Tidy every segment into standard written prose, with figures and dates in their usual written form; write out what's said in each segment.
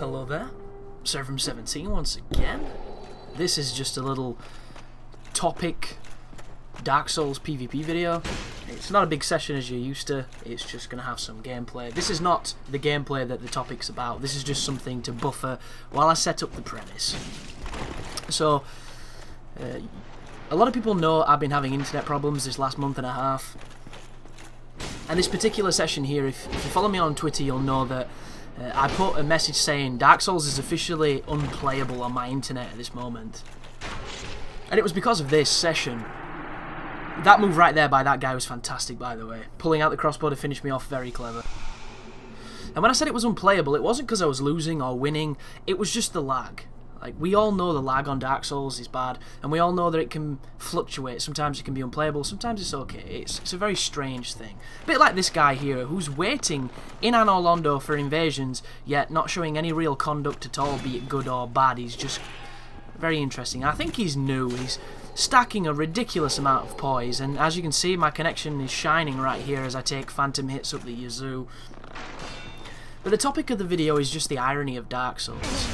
Hello there, Servum17 once again. This is just a little topic Dark Souls PvP video. It's not a big session as you're used to, it's just going to have some gameplay. This is not the gameplay that the topic's about, this is just something to buffer while I set up the premise. So, a lot of people know I've been having internet problems this last month and a half. And this particular session here, if you follow me on Twitter, you'll know that I put a message saying Dark Souls is officially unplayable on my internet at this moment. And it was because of this session. That move right there by that guy was fantastic, by the way. Pulling out the crossbow to finish me off, very clever. And when I said it was unplayable, it wasn't because I was losing or winning, it was just the lag. Like, we all know the lag on Dark Souls is bad, and we all know that it can fluctuate. Sometimes it can be unplayable, sometimes it's okay. It's a very strange thing. A bit like this guy here, who's waiting in Anor Londo for invasions, yet not showing any real conduct at all, be it good or bad. He's just very interesting. I think he's new. He's stacking a ridiculous amount of poise, and as you can see, my connection is shining right here as I take phantom hits up the yazoo. But the topic of the video is just the irony of Dark Souls.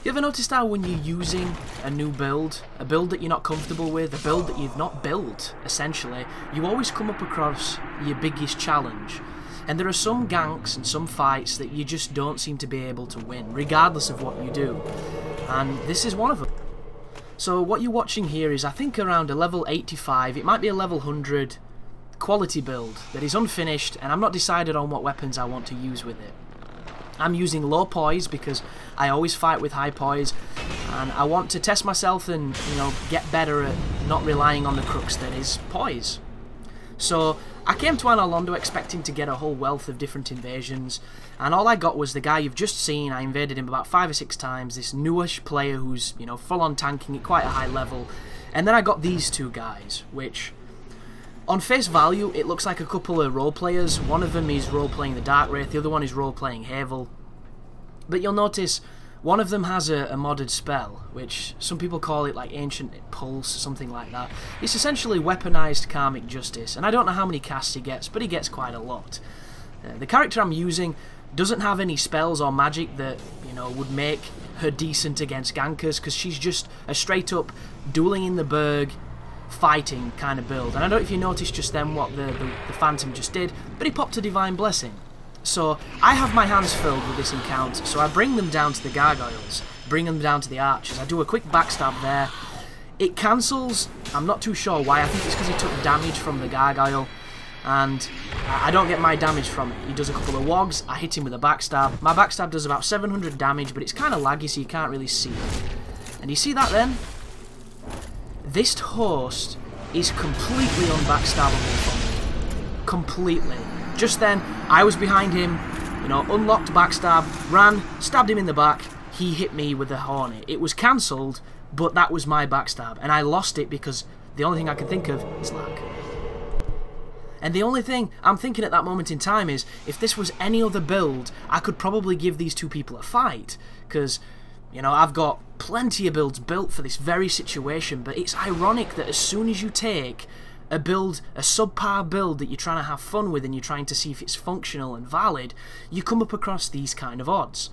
You ever noticed how when you're using a new build, a build that you're not comfortable with, a build that you've not built, essentially, you always come up across your biggest challenge. And there are some ganks and some fights that you just don't seem to be able to win, regardless of what you do. And this is one of them. So what you're watching here is, I think, around a level 85, it might be a level 100 quality build that is unfinished, and I'm not decided on what weapons I want to use with it. I'm using low poise because I always fight with high poise, and I want to test myself and, you know, get better at not relying on the crux that is poise. So I came to Anor Londo expecting to get a whole wealth of different invasions, and all I got was the guy you've just seen. I invaded him about 5 or 6 times, this newish player who's, you know, full on tanking at quite a high level, and then I got these two guys, which on face value, it looks like a couple of role players. One of them is role-playing the Dark Wraith, the other one is role-playing Havel. But you'll notice one of them has a modded spell, which some people call it like Ancient Pulse, or something like that. It's essentially weaponized Karmic Justice, and I don't know how many casts he gets, but he gets quite a lot. The character I'm using doesn't have any spells or magic that, you know, would make her decent against gankers, because she's just a straight-up dueling in the Berg, fighting kind of build. And I don't know if you noticed just then what the Phantom just did, but he popped a Divine Blessing. So I have my hands filled with this encounter, so I bring them down to the gargoyles, bring them down to the archers. I do a quick backstab there. It cancels, I'm not too sure why, I think it's because he took damage from the gargoyle, and I don't get my damage from it. He does a couple of wogs, I hit him with a backstab. My backstab does about 700 damage, but it's kind of laggy, so you can't really see it. And you see that then? This host is completely unbackstabbable for me. Completely. Just then, I was behind him, you know, unlocked backstab, ran, stabbed him in the back, he hit me with the Hornet. It was cancelled, but that was my backstab, and I lost it because the only thing I can think of is lag. And the only thing I'm thinking at that moment in time is, if this was any other build, I could probably give these two people a fight, because, you know, I've got plenty of builds built for this very situation, but it's ironic that as soon as you take a build, a subpar build that you're trying to have fun with and you're trying to see if it's functional and valid, you come up across these kind of odds.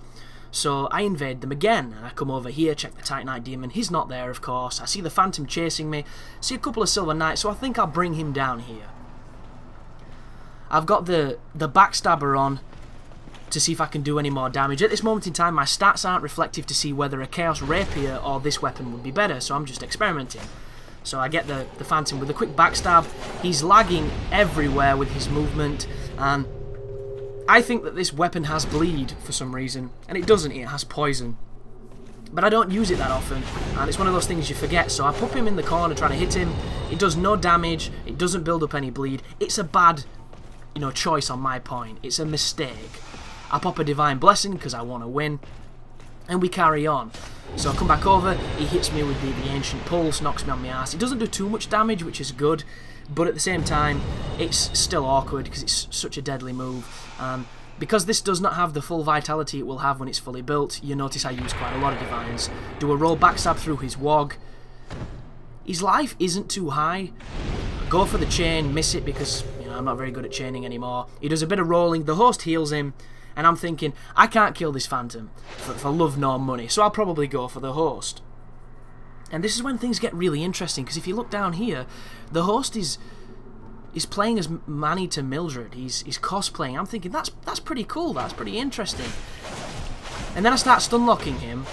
So I invade them again, and I come over here, check the Titanite Demon, he's not there of course, I see the Phantom chasing me, see a couple of Silver Knights, so I think I'll bring him down here. I've got the Backstabber on to see if I can do any more damage. At this moment in time, my stats aren't reflective to see whether a Chaos Rapier or this weapon would be better, so I'm just experimenting. So I get the Phantom with a quick backstab. He's lagging everywhere with his movement, and I think that this weapon has bleed for some reason, and it doesn't, it has poison. But I don't use it that often, and it's one of those things you forget, so I put him in the corner trying to hit him. It does no damage, it doesn't build up any bleed. It's a bad, you know, choice on my point. It's a mistake. I pop a Divine Blessing because I want to win, and we carry on. So I come back over, he hits me with the Ancient Pulse, knocks me on my ass. It doesn't do too much damage, which is good, but at the same time, it's still awkward because it's such a deadly move. Because this does not have the full vitality it will have when it's fully built, you notice I use quite a lot of Divines. Do a roll backstab through his Wog. His life isn't too high. Go for the chain, miss it because, you know, I'm not very good at chaining anymore. He does a bit of rolling, the host heals him, And I'm thinking, I can't kill this phantom for love nor money, so I'll probably go for the host. And this is when things get really interesting, because if you look down here, the host is playing as Manny to Mildred. He's cosplaying. I'm thinking, that's pretty cool, that's pretty interesting. And then I start stun locking him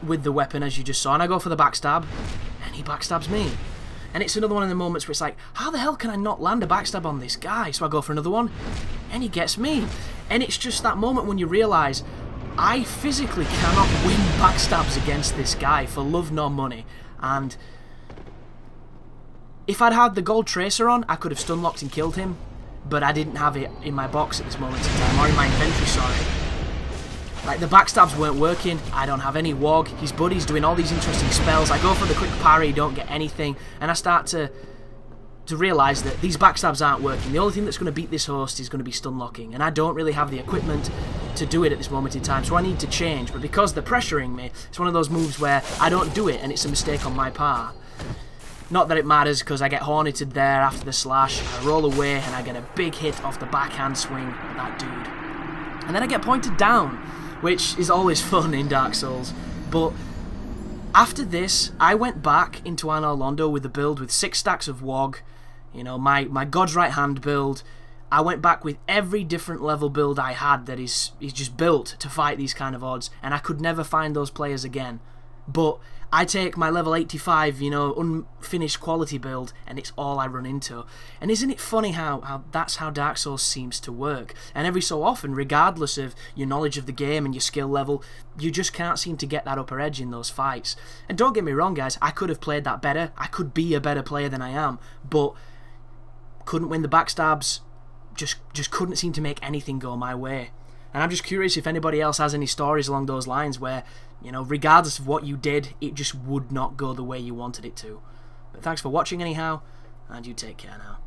with the weapon, as you just saw, and I go for the backstab, and he backstabs me. And it's another one of the moments where it's like, how the hell can I not land a backstab on this guy? So I go for another one, and he gets me. And it's just that moment when you realise, I physically cannot win backstabs against this guy for love nor money. And if I'd had the gold tracer on, I could have stun locked and killed him, but I didn't have it in my box at this moment in time, or in my inventory, sorry. Like, the backstabs weren't working, I don't have any wog, his buddy's doing all these interesting spells, I go for the quick parry, don't get anything, and I start to realise that these backstabs aren't working. The only thing that's going to beat this host is going to be stun locking, and I don't really have the equipment to do it at this moment in time, so I need to change. But because they're pressuring me, it's one of those moves where I don't do it and it's a mistake on my part. Not that it matters, because I get horneted there after the slash, I roll away and I get a big hit off the backhand swing of that dude. And then I get pointed down, which is always fun in Dark Souls. But after this, I went back into Anor Londo with a build with 6 stacks of wog, you know, my God's Right Hand build. I went back with every different level build I had that is just built to fight these kind of odds, and I could never find those players again. But I take my level 85, you know, unfinished quality build, and it's all I run into. And isn't it funny how that's how Dark Souls seems to work? And every so often, regardless of your knowledge of the game and your skill level, you just can't seem to get that upper edge in those fights. And don't get me wrong, guys, I could have played that better. I could be a better player than I am, but couldn't win the backstabs. Just couldn't seem to make anything go my way. And I'm just curious if anybody else has any stories along those lines where, you know, regardless of what you did, it just would not go the way you wanted it to. But thanks for watching anyhow, and you take care now.